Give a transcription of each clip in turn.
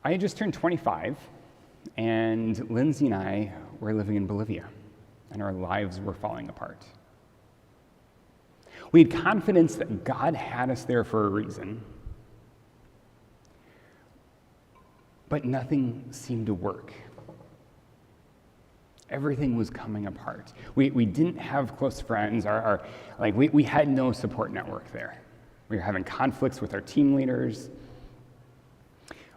I had just turned 25, and Lindsay and I were living in Bolivia, and our lives were falling apart. We had confidence that God had us there for a reason, but nothing seemed to work. Everything was coming apart. We didn't have close friends. We had no support network there. We were having conflicts with our team leaders.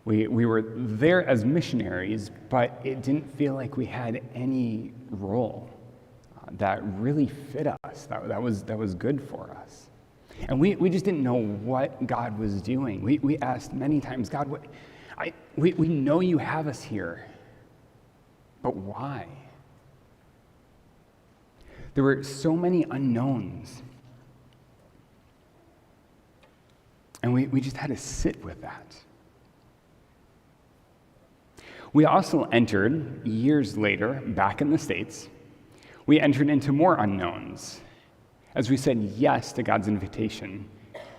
We were there as missionaries, but it didn't feel like we had any role that really fit us, that was good for us. And we just didn't know what God was doing. We asked many times, God, we know you have us here, but why? There were so many unknowns. And we just had to sit with that. We also entered, years later, back in the States, we entered into more unknowns as we said yes to God's invitation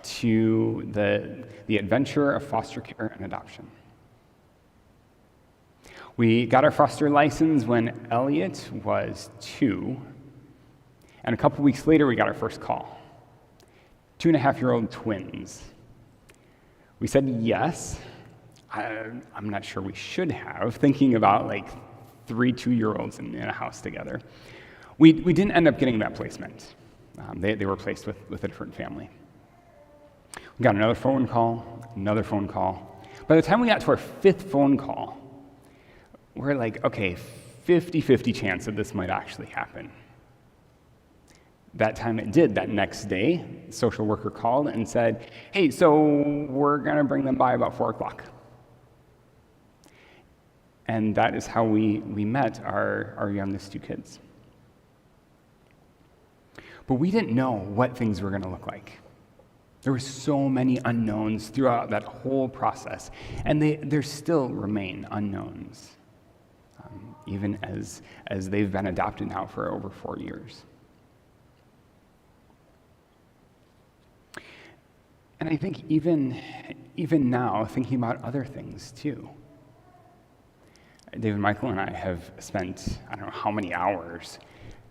to the adventure of foster care and adoption. We got our foster license when Elliot was 2, and a couple weeks later we got our first call. 2.5-year-old twins. We said yes. I'm not sure we should have, thinking about like 3 2-year-olds in a house together. We didn't end up getting that placement. They were placed with a different family. We got another phone call. By the time we got to our 5th phone call, we're like, okay, 50-50 chance that this might actually happen. That time it did. That next day, the social worker called and said, hey, so we're going to bring them by about 4 o'clock. And that is how we met our youngest 2 kids. But we didn't know what things were going to look like. There were so many unknowns throughout that whole process, and there still remain unknowns, even as they've been adopted now for over 4 years. And I think even now, thinking about other things too. David, Michael, and I have spent, I don't know how many hours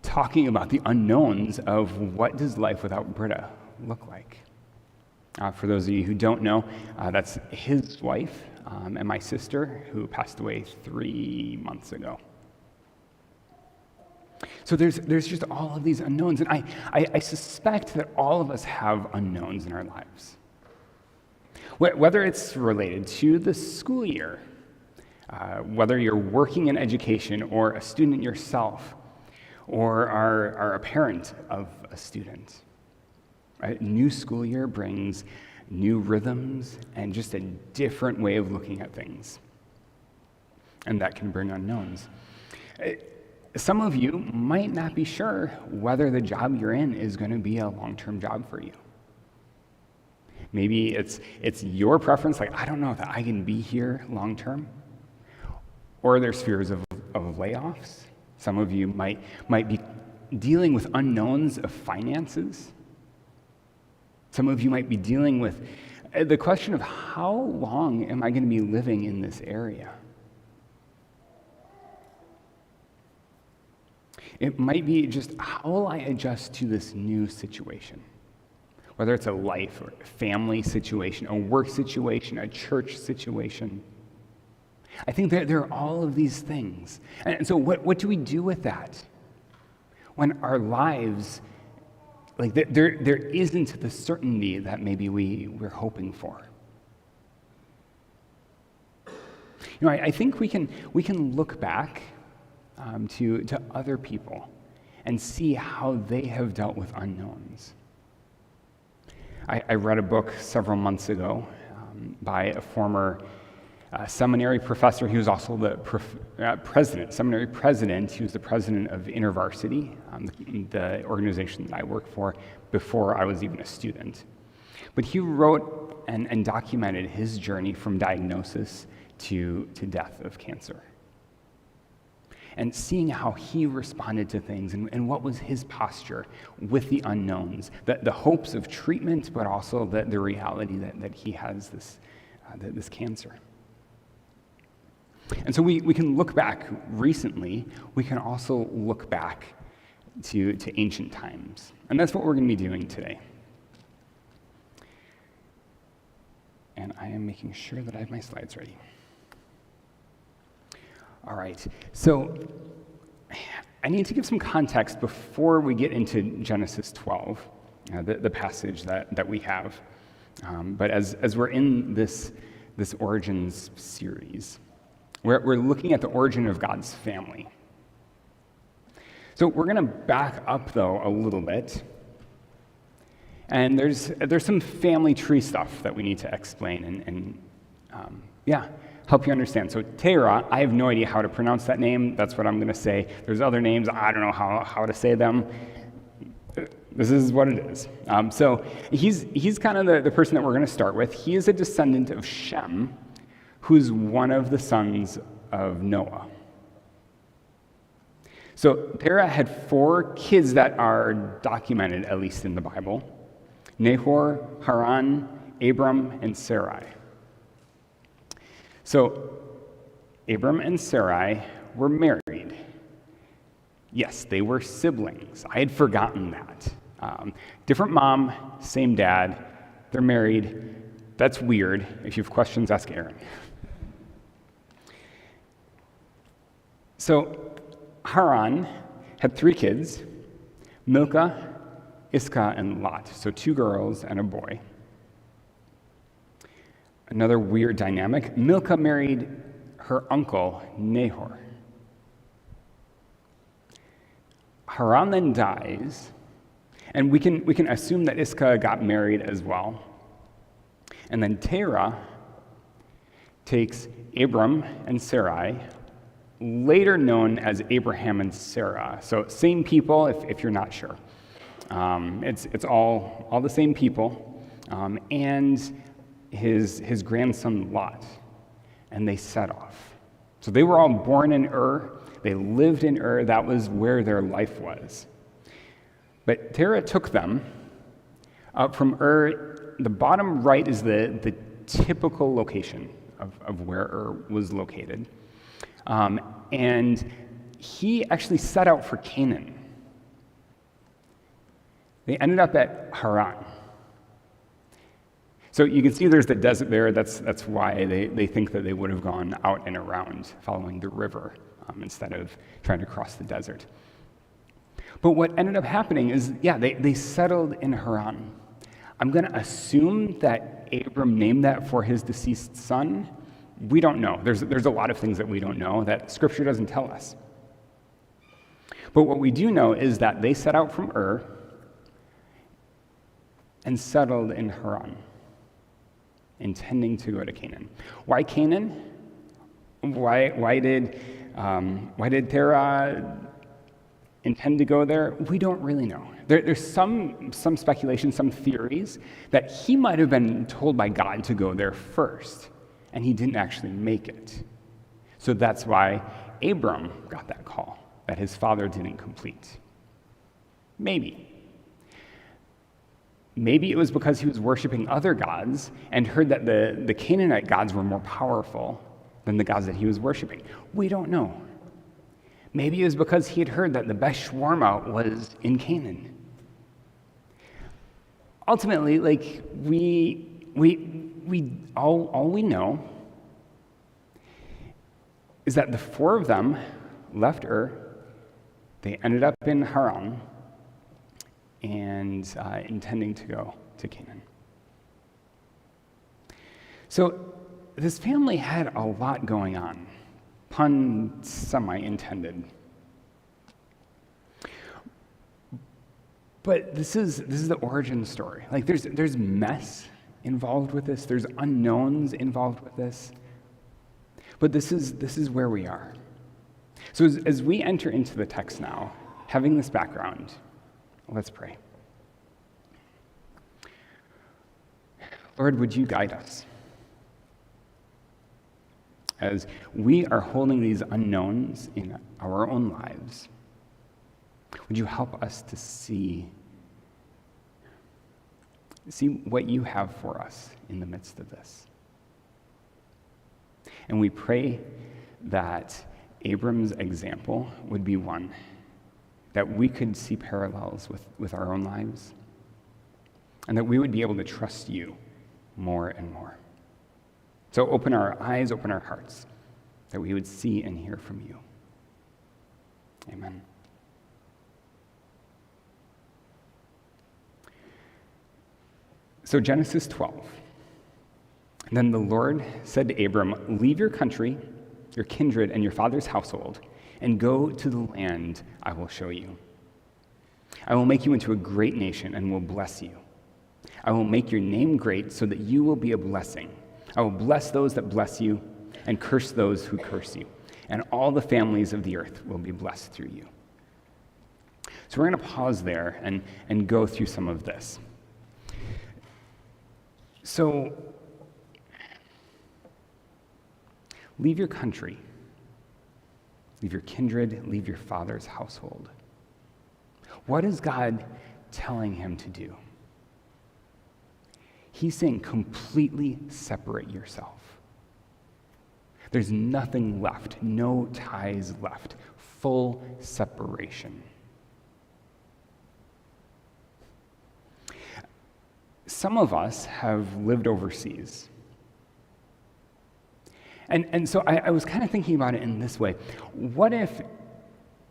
talking about the unknowns of what does life without Britta look like. For those of you who don't know, that's his wife and my sister who passed away 3 months ago. So there's just all of these unknowns, and I suspect that all of us have unknowns in our lives. Whether it's related to the school year, whether you're working in education or a student yourself, or are a parent of a student. Right? New school year brings new rhythms and just a different way of looking at things. And that can bring unknowns. Some of you might not be sure whether the job you're in is going to be a long-term job for you. Maybe it's your preference, like, I don't know if I can be here long-term. Or there's fears of layoffs. Some of you might be dealing with unknowns of finances. Some of you might be dealing with the question of how long am I going to be living in this area? It might be just how will I adjust to this new situation? Whether it's a life or a family situation, a work situation, a church situation. I think there are all of these things. And so what do we do with that? When our lives, like there isn't the certainty that maybe we're hoping for. You know, I think we can look back to other people and see how they have dealt with unknowns. I read a book several months ago by a former seminary professor. He was also the seminary president. He was the president of InterVarsity, the organization that I worked for before I was even a student. But he wrote and documented his journey from diagnosis to death of cancer. And seeing how he responded to things and what was his posture with the unknowns, the hopes of treatment, but also the reality that he has this cancer. And so we can look back recently. We can also look back to ancient times. And that's what we're going to be doing today. And I am making sure that I have my slides ready. All right, so I need to give some context before we get into Genesis 12, the passage that we have. But as we're in this Origins series, we're looking at the origin of God's family. So we're going to back up, though, a little bit. And there's some family tree stuff that we need to explain and help you understand. So Terah, I have no idea how to pronounce that name. That's what I'm going to say. There's other names. I don't know how to say them. This is what it is. So he's kind of the person that we're going to start with. He is a descendant of Shem, who's one of the sons of Noah. So Terah had 4 kids that are documented, at least in the Bible: Nahor, Haran, Abram, and Sarai. So Abram and Sarai were married. Yes, they were siblings. I had forgotten that. Different mom, same dad. They're married. That's weird. If you have questions, ask Aaron. So Haran had 3 kids: Milcah, Iscah, and Lot. So 2 girls and a boy. Another weird dynamic: Milcah married her uncle, Nahor. Haran then dies, and we can assume that Iscah got married as well. And then Terah takes Abram and Sarai, later known as Abraham and Sarah. So same people, if you're not sure. It's all the same people, and his grandson Lot, and they set off. So they were all born in Ur. They lived in Ur. That was where their life was. But Terah took them from Ur. The bottom right is the typical location of where Ur was located. And he actually set out for Canaan. They ended up at Haran. So you can see there's the desert there. That's why they think that they would have gone out and around following the river instead of trying to cross the desert. But what ended up happening is, they settled in Haran. I'm going to assume that Abram named that for his deceased son. We don't know. There's a lot of things that we don't know that Scripture doesn't tell us. But what we do know is that they set out from Ur and settled in Haran, intending to go to Canaan. Why Canaan? Why did Terah intend to go there? We don't really know. There's some speculation, some theories that he might have been told by God to go there first, and he didn't actually make it. So that's why Abram got that call that his father didn't complete. Maybe it was because he was worshiping other gods and heard that the Canaanite gods were more powerful than the gods that he was worshiping. We don't know. Maybe it was because he had heard that the best shawarma was in Canaan. Ultimately, all we know is that the 4 of them left Ur. They ended up in Haran and intending to go to Canaan. So this family had a lot going on, pun semi-intended. But this is the origin story. There's mess involved with this. There's unknowns involved with this. But this is where we are. So as we enter into the text now, having this background, let's pray. Lord, would you guide us? As we are holding these unknowns in our own lives, would you help us to see what you have for us in the midst of this? And we pray that Abram's example would be one that we could see parallels with our own lives, and that we would be able to trust you more and more. So open our eyes, open our hearts, that we would see and hear from you. Amen. So Genesis 12. And then the Lord said to Abram, "Leave your country, your kindred, and your father's household, and go to the land I will show you. I will make you into a great nation and will bless you. I will make your name great so that you will be a blessing. I will bless those that bless you and curse those who curse you. And all the families of the earth will be blessed through you." So we're going to pause there and go through some of this. So, leave your country, leave your kindred, leave your father's household. What is God telling him to do? He's saying completely separate yourself. There's nothing left, no ties left, full separation. Some of us have lived overseas. And so I was kind of thinking about it in this way. What if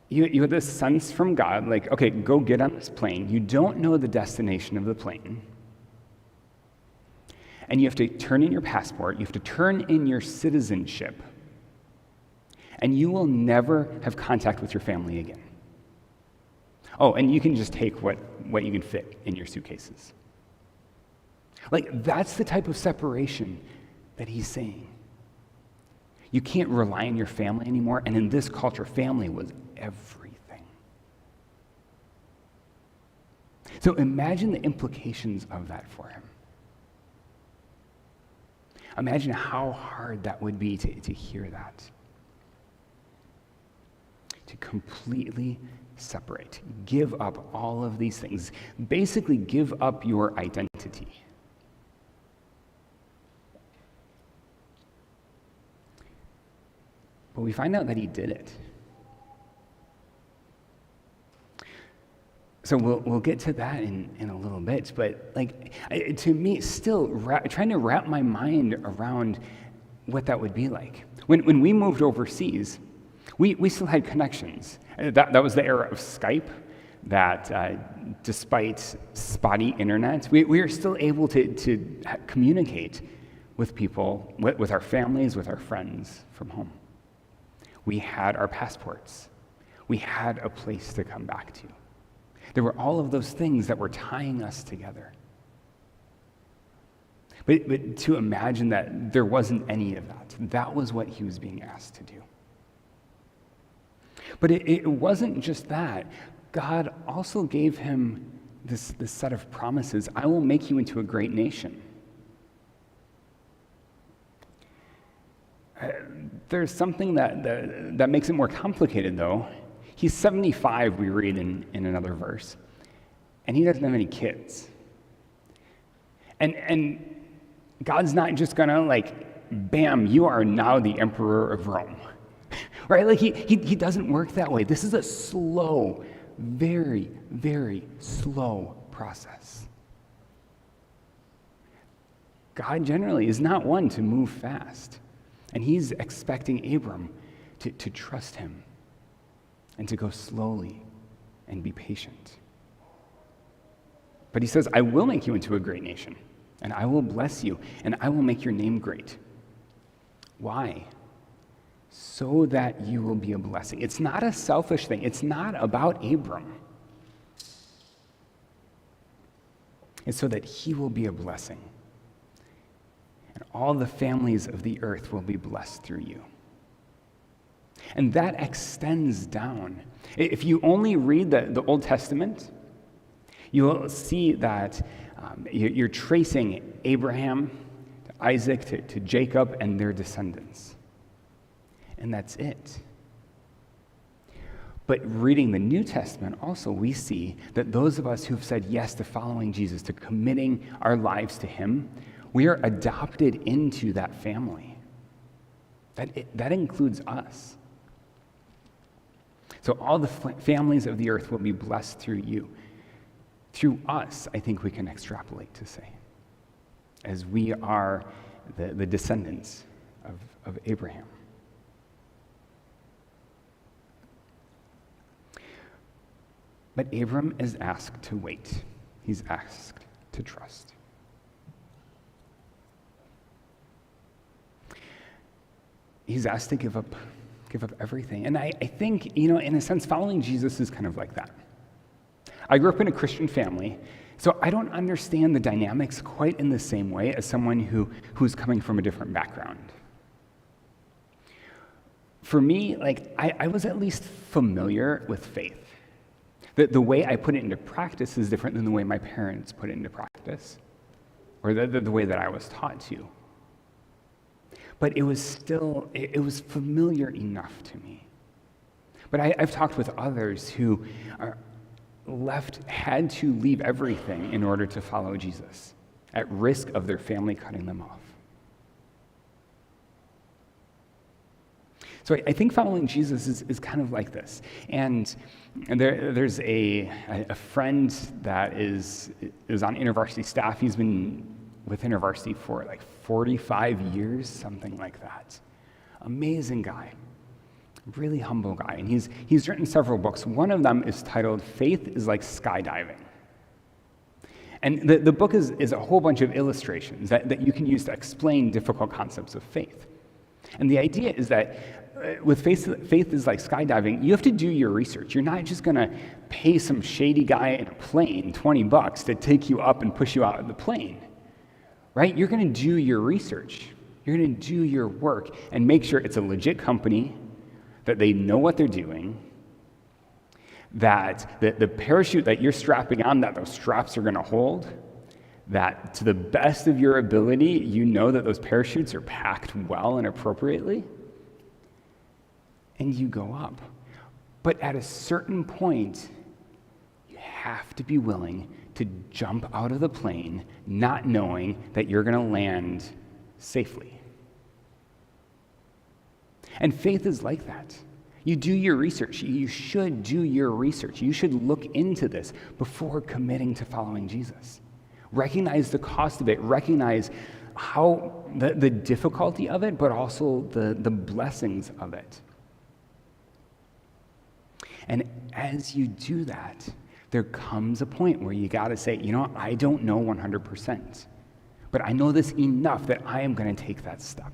you had this sense from God, like, okay, go get on this plane. You don't know the destination of the plane. And you have to turn in your passport. You have to turn in your citizenship. And you will never have contact with your family again. Oh, and you can just take what you can fit in your suitcases. Like, that's the type of separation that he's saying. You can't rely on your family anymore, and in this culture, family was everything. So imagine the implications of that for him. Imagine how hard that would be to hear that. To completely separate, give up all of these things, basically give up your identity. But we find out that he did it. So we'll get to that in a little bit, but to me, still trying to wrap my mind around what that would be like. When we moved overseas, we still had connections. That was the era of Skype, that despite spotty internet, we were still able to communicate with people, with our families, with our friends from home. We had our passports. We had a place to come back to. There were all of those things that were tying us together. But to imagine that there wasn't any of that was what he was being asked to do. But it wasn't just that. God also gave him this set of promises. I will make you into a great nation. There's something that makes it more complicated, though. He's 75, we read in another verse, and he doesn't have any kids. And God's not just gonna bam, you are now the emperor of Rome, right? He doesn't work that way. This is a slow, very, very slow process. God generally is not one to move fast. And he's expecting Abram to trust him and to go slowly and be patient. But he says, I will make you into a great nation, and I will bless you, and I will make your name great. Why? So that you will be a blessing. It's not a selfish thing. It's not about Abram. It's so that he will be a blessing. And all the families of the earth will be blessed through you. And that extends down. If you only read the Old Testament, you will see that you're tracing Abraham, to Isaac, to Jacob, and their descendants. And that's it. But reading the New Testament also, we see that those of us who've said yes to following Jesus, to committing our lives to him, we are adopted into that family. That includes us. So all the families of the earth will be blessed through you. Through us, I think we can extrapolate to say, as we are the descendants of Abraham. But Abram is asked to wait. He's asked to trust. He's asked to give up everything. And I think, in a sense, following Jesus is kind of like that. I grew up in a Christian family, so I don't understand the dynamics quite in the same way as someone who's coming from a different background. For me, I was at least familiar with faith. The way I put it into practice is different than the way my parents put it into practice, or the way that I was taught to. But it was familiar enough to me. But I've talked with others who had to leave everything in order to follow Jesus, at risk of their family cutting them off. So I think following Jesus is kind of like this. And there's a friend that is on InterVarsity staff. He's been with InterVarsity for 45 years, something like that. Amazing guy, really humble guy. And he's written several books. One of them is titled Faith is Like Skydiving. And the book is a whole bunch of illustrations that you can use to explain difficult concepts of faith. And the idea is that with faith is like skydiving, you have to do your research. You're not just going to pay some shady guy in a plane $20 to take you up and push you out of the plane, right? You're going to do your research. You're going to do your work and make sure it's a legit company, that they know what they're doing, that the parachute that you're strapping on, that those straps are going to hold, that to the best of your ability, you know that those parachutes are packed well and appropriately, and you go up. But at a certain point, you have to be willing to jump out of the plane, not knowing that you're going to land safely. And faith is like that. You do your research. You should do your research. You should look into this before committing to following Jesus. Recognize the cost of it. Recognize how the difficulty of it, but also the blessings of it. And as you do that, there comes a point where you got to say, I don't know 100%, but I know this enough that I am going to take that step.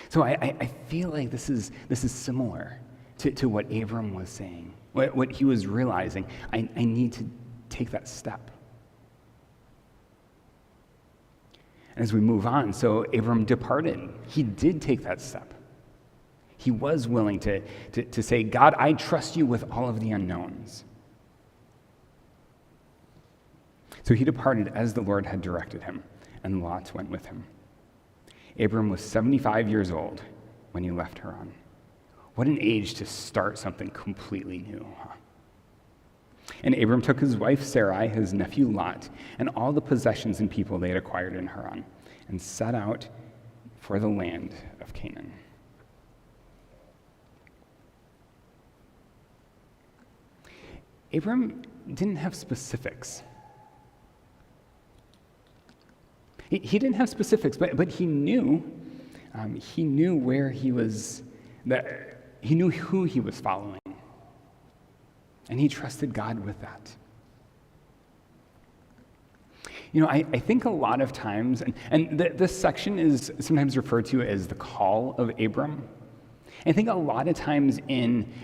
So I feel like this is similar to what Abram was saying, what he was realizing. I need to take that step. And as we move on, so Abram departed. He did take that step. He was willing to say, God, I trust you with all of the unknowns. So he departed as the Lord had directed him, and Lot went with him. Abram was 75 years old when he left Haran. What an age to start something completely new, huh? And Abram took his wife Sarai, his nephew Lot, and all the possessions and people they had acquired in Haran, and set out for the land of Canaan. Abram didn't have specifics. He didn't have specifics, but he knew where he was, that he knew who he was following. And he trusted God with that. I think a lot of times, and this section is sometimes referred to as the call of Abram. I think a lot of times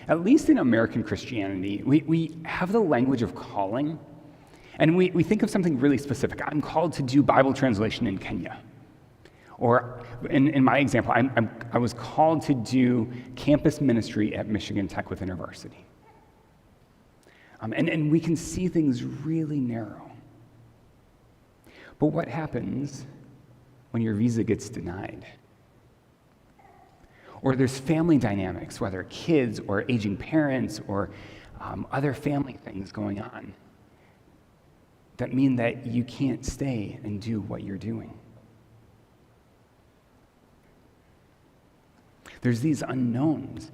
at least in American Christianity, we have the language of calling, and we think of something really specific. I'm called to do Bible translation in Kenya. Or in my example, I was called to do campus ministry at Michigan Tech with InterVarsity. And we can see things really narrow. But what happens when your visa gets denied? Or there's family dynamics, whether kids or aging parents or other family things going on that mean that you can't stay and do what you're doing. There's these unknowns.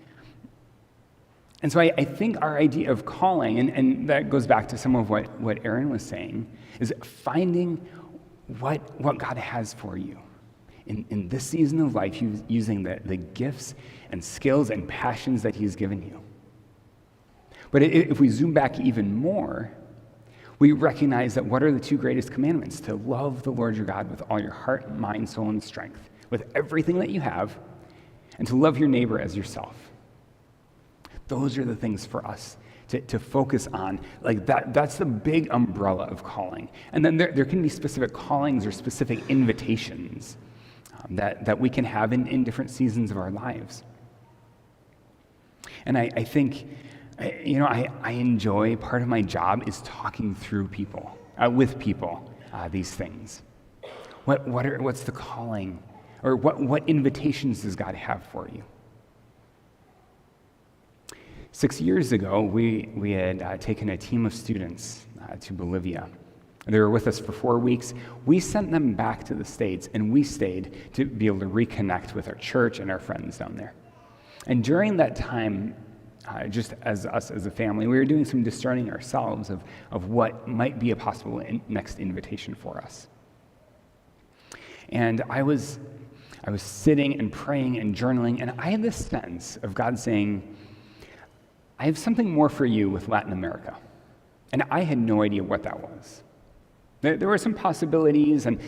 And so I think our idea of calling, and that goes back to some of what Aaron was saying, is finding what God has for you in this season of life, using the gifts and skills and passions that he's given you. But if we zoom back even more, we recognize that what are the two greatest commandments? To love the Lord your God with all your heart, mind, soul, and strength, with everything that you have, and to love your neighbor as yourself. Those are the things for us to focus on. Like that's the big umbrella of calling. And then there can be specific callings or specific invitations that we can have in different seasons of our lives. And I think, I enjoy, part of my job is talking through people, with people, these things. What's the calling? Or what invitations does God have for you? 6 years ago, we had taken a team of students to Bolivia. They were with us for 4 weeks. We sent them back to the States, and we stayed to be able to reconnect with our church and our friends down there. And during that time, just as us as a family, we were doing some discerning ourselves of what might be a possible next invitation for us. And I was sitting and praying and journaling, and I had this sense of God saying, I have something more for you with Latin America. And I had no idea what that was. There were some possibilities, and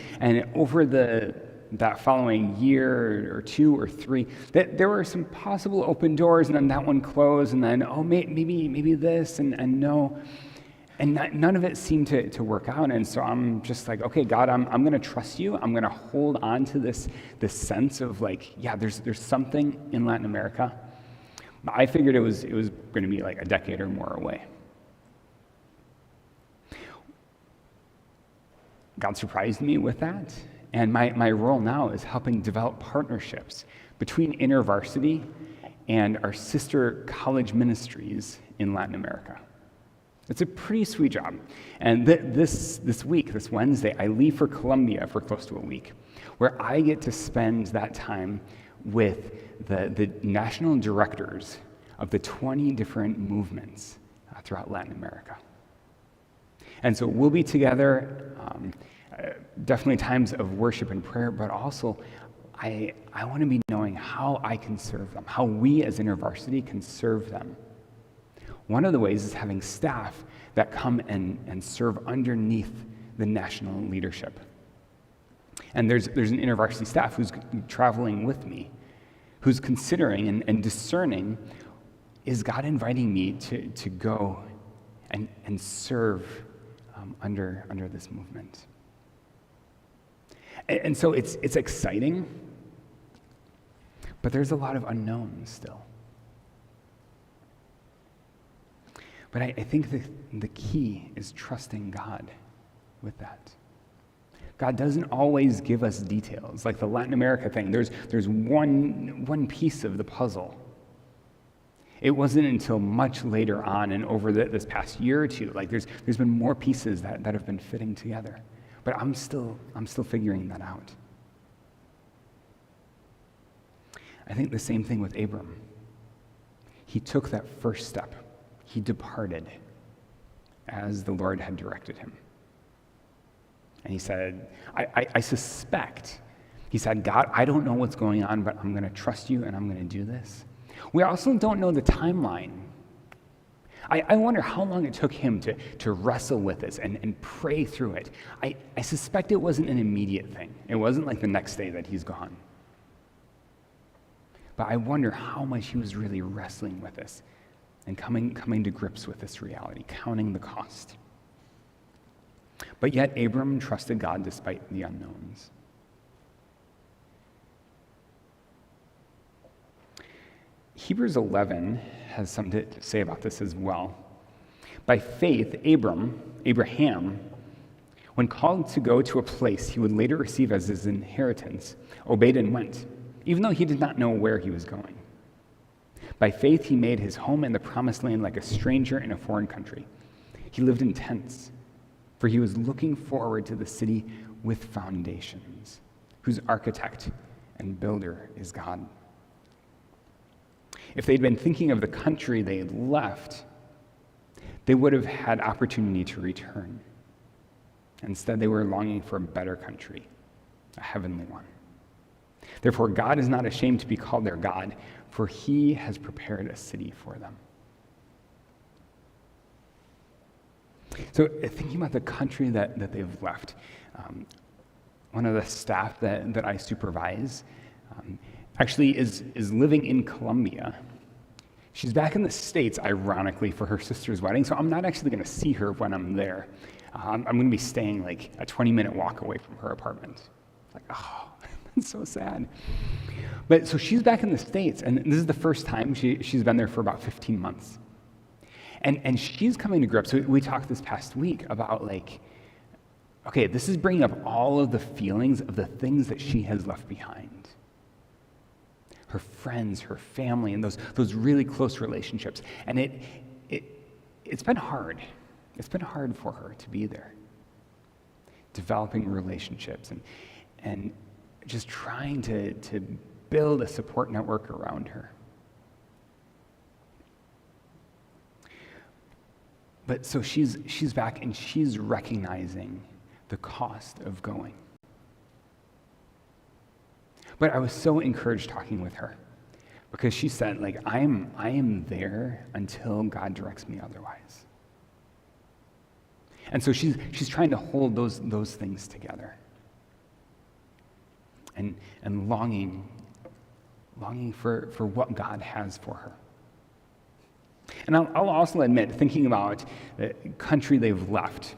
over that following year or 2 or 3, there were some possible open doors, and then that one closed, and then, maybe this, and no. And none of it seemed to work out. And so I'm just like, okay, God, I'm going to trust you. I'm going to hold on to this sense of like, yeah, there's something in Latin America. I figured it was going to be like a decade or more away. God surprised me with that. And my role now is helping develop partnerships between InterVarsity and our sister college ministries in Latin America. It's a pretty sweet job. And this week, this Wednesday, I leave for Colombia for close to a week, where I get to spend that time with the national directors of the 20 different movements throughout Latin America. And so we'll be together, definitely times of worship and prayer, but also I want to be knowing how I can serve them, how we as InterVarsity can serve them. One of the ways is having staff that come and serve underneath the national leadership. And there's an InterVarsity staff who's traveling with me, who's considering and discerning, is God inviting me to go and serve under this movement? And so it's exciting, but there's a lot of unknowns still. But I think the key is trusting God with that. God doesn't always give us details. Like the Latin America thing, there's one piece of the puzzle. It wasn't until much later on and over this past year or two, like there's been more pieces that have been fitting together. But I'm still figuring that out. I think the same thing with Abram. He took that first step. He departed as the Lord had directed him. And he said, I suspect, he said, God, I don't know what's going on, but I'm going to trust you and I'm going to do this. We also don't know the timeline. I wonder how long it took him to wrestle with this and pray through it. I suspect it wasn't an immediate thing. It wasn't like the next day that he's gone. But I wonder how much he was really wrestling with this and coming to grips with this reality, counting the cost. But yet Abram trusted God despite the unknowns. Hebrews 11 has something to say about this as well. By faith, Abraham, when called to go to a place he would later receive as his inheritance, obeyed and went, even though he did not know where he was going. By faith, he made his home in the promised land like a stranger in a foreign country. He lived in tents, for he was looking forward to the city with foundations, whose architect and builder is God. If they'd been thinking of the country they had left, they would have had opportunity to return. Instead, they were longing for a better country, a heavenly one. Therefore, God is not ashamed to be called their God, for he has prepared a city for them. So thinking about the country that they've left, one of the staff that I supervise actually is living in Colombia. She's back in the States, ironically, for her sister's wedding, so I'm not actually going to see her when I'm there. I'm going to be staying like a 20-minute walk away from her apartment. It's like, oh, that's so sad. But so she's back in the States, and this is the first time she's been there for about 15 months. And she's coming to grips. So we talked this past week about like, okay, this is bringing up all of the feelings of the things that she has left behind. Her friends, her family, and those really close relationships. And it's been hard. It's been hard for her to be there, developing relationships and just trying to build a support network around her. But so she's back and she's recognizing the cost of going. But I was so encouraged talking with her because she said, like, I am there until God directs me otherwise. And so she's trying to hold those things together. And longing for what God has for her. And I'll also admit, thinking about the country they've left,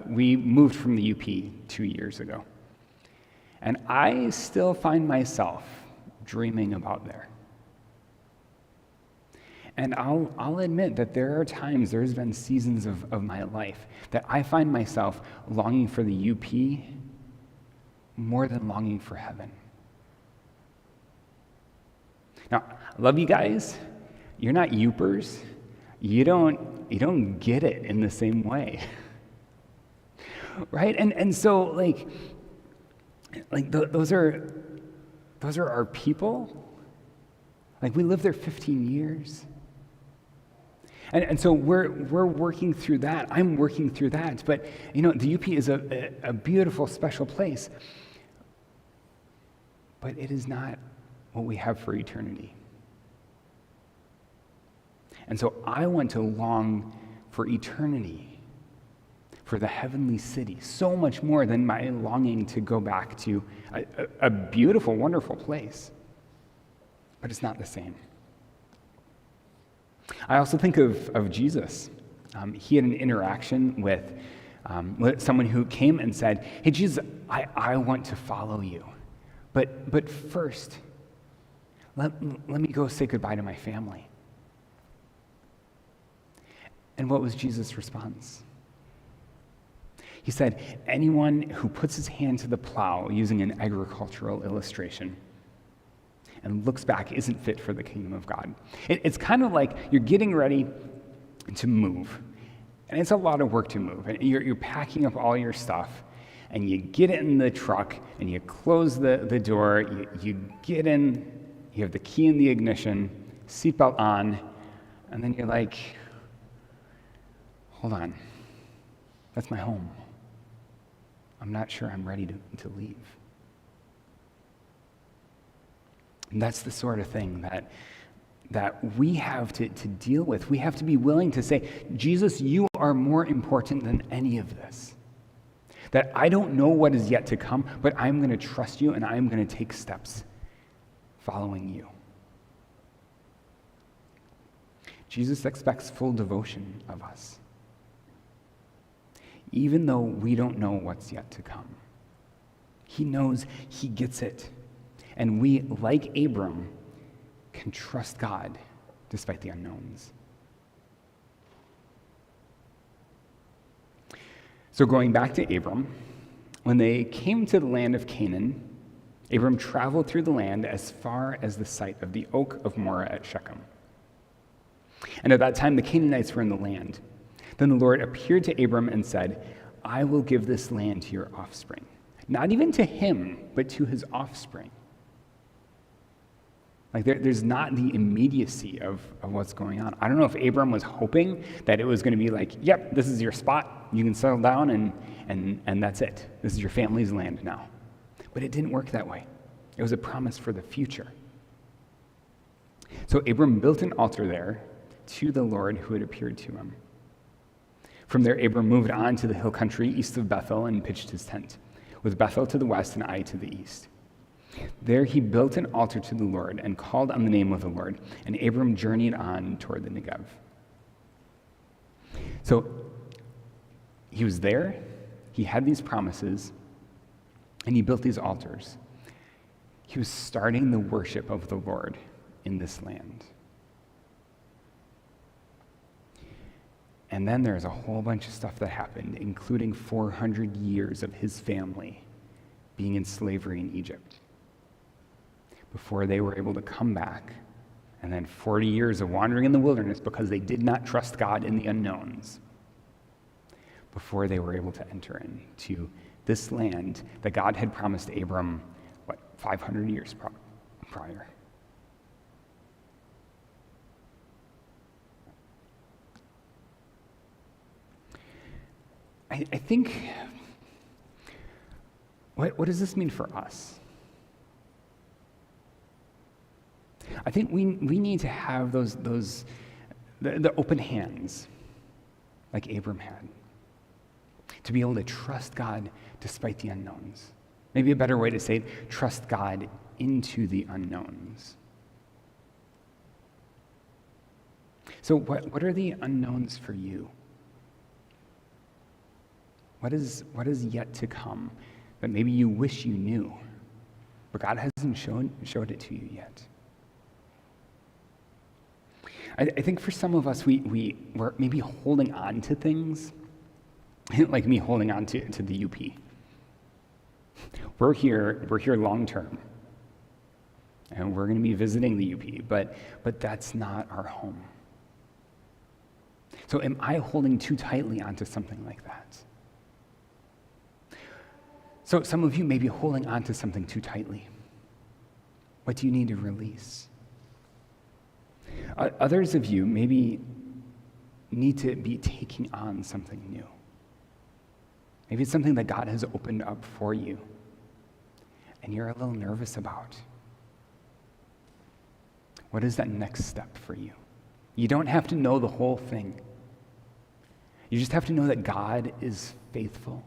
we moved from the UP 2 years ago. And I still find myself dreaming about there. And I'll admit that there's been seasons of my life that I find myself longing for the UP more than longing for heaven. Now, I love you guys. You're not Youpers. You don't get it in the same way. Right? And so like those are our people. Like we lived there 15 years. And so we're working through that. I'm working through that. But the UP is a beautiful, special place. But it is not what we have for eternity. And so I want to long for eternity, for the heavenly city, so much more than my longing to go back to a beautiful, wonderful place. But it's not the same. I also think of Jesus. He had an interaction with someone who came and said, hey, Jesus, I want to follow you. But first, let me go say goodbye to my family. And what was Jesus' response? He said, anyone who puts his hand to the plow, using an agricultural illustration, and looks back isn't fit for the kingdom of God. It's kind of like you're getting ready to move. And it's a lot of work to move. And you're packing up all your stuff, and you get it in the truck, and you close the door, you get in, you have the key in the ignition, seatbelt on, and then you're like, hold on, that's my home. I'm not sure I'm ready to leave. And that's the sort of thing that we have to deal with. We have to be willing to say, Jesus, you are more important than any of this. That I don't know what is yet to come, but I'm going to trust you and I'm going to take steps following you. Jesus expects full devotion of us, even though we don't know what's yet to come. He knows, he gets it. And we, like Abram, can trust God despite the unknowns. So going back to Abram, when they came to the land of Canaan, Abram traveled through the land as far as the site of the oak of Moreh at Shechem. And at that time, the Canaanites were in the land. Then the Lord appeared to Abram and said, I will give this land to your offspring. Not even to him, but to his offspring. Like there's not the immediacy of what's going on. I don't know if Abram was hoping that it was going to be like, yep, this is your spot. You can settle down and that's it. This is your family's land now. But it didn't work that way. It was a promise for the future. So Abram built an altar there to the Lord who had appeared to him. From there, Abram moved on to the hill country east of Bethel and pitched his tent, with Bethel to the west and Ai to the east. There he built an altar to the Lord and called on the name of the Lord, and Abram journeyed on toward the Negev. So he was there, he had these promises, and he built these altars. He was starting the worship of the Lord in this land. And then there's a whole bunch of stuff that happened, including 400 years of his family being in slavery in Egypt before they were able to come back, and then 40 years of wandering in the wilderness because they did not trust God in the unknowns before they were able to enter into this land that God had promised Abram, 500 years prior. I think, what does this mean for us? I think we need to have the open hands like Abram had, to be able to trust God despite the unknowns. Maybe a better way to say it, trust God into the unknowns. So what are the unknowns for you? What is yet to come that maybe you wish you knew, but God hasn't showed it to you yet? I think for some of us, we're maybe holding on to things, like me holding on to the UP. We're here long term, and we're going to be visiting the UP, but that's not our home. So am I holding too tightly onto something like that? So some of you may be holding on to something too tightly. What do you need to release? Others of you maybe need to be taking on something new. Maybe it's something that God has opened up for you, and you're a little nervous about. What is that next step for you? You don't have to know the whole thing. You just have to know that God is faithful,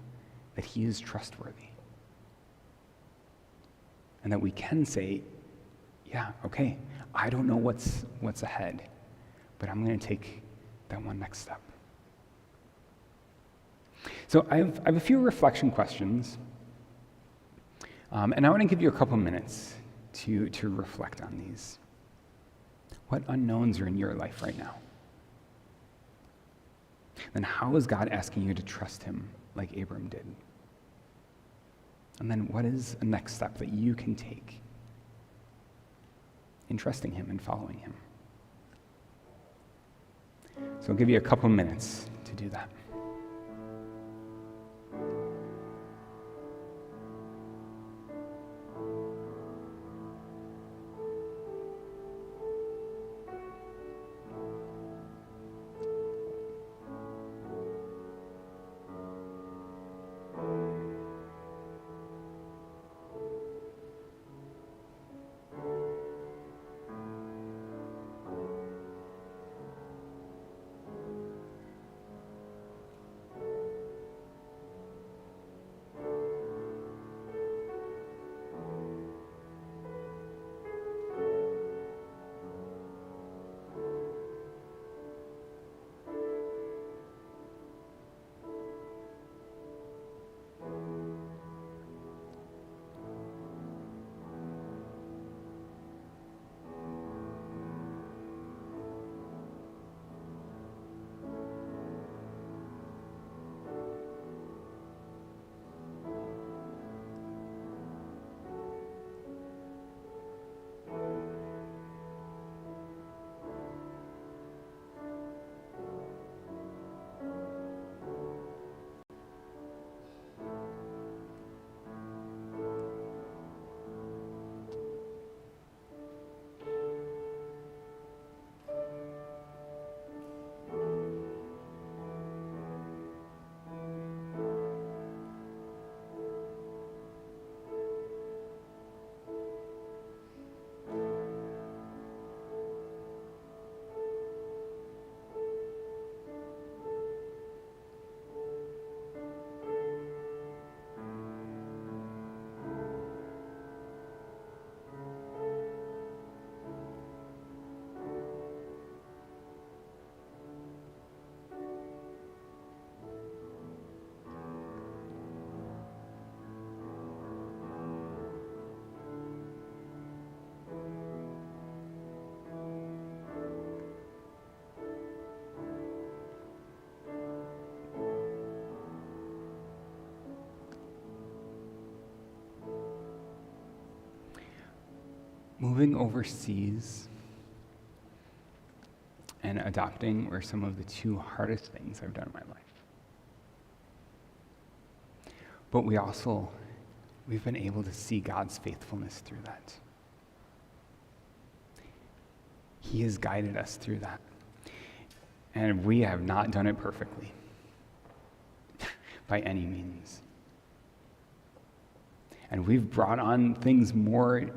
that he is trustworthy. And that we can say, yeah, okay, I don't know what's ahead, but I'm going to take that one next step. So I have a few reflection questions, and I want to give you a couple minutes to reflect on these. What unknowns are in your life right now? Then how is God asking you to trust him like Abram did? And then what is a next step that you can take in trusting him and following him? So I'll give you a couple minutes to do that. moving overseas and adopting were some of the two hardest things I've done in my life. But we've been able to see God's faithfulness through that. He has guided us through that. And we have not done it perfectly by any means. And we've brought on things more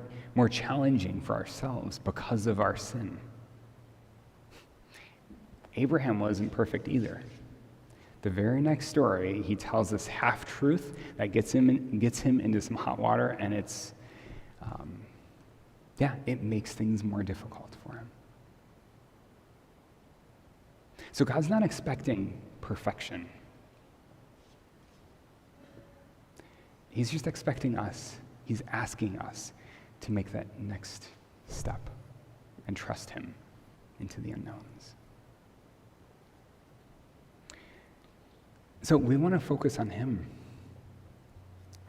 challenging for ourselves because of our sin. Abraham wasn't perfect either. The very next story, he tells this half-truth that gets him into some hot water, and it makes things more difficult for him. So God's not expecting perfection. He's just expecting us. He's asking us to make that next step and trust him into the unknowns. So we want to focus on him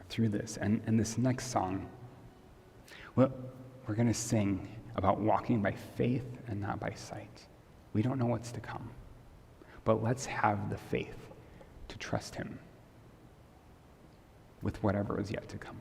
through this. And this next song, well, we're going to sing about walking by faith and not by sight. We don't know what's to come, but let's have the faith to trust him with whatever is yet to come.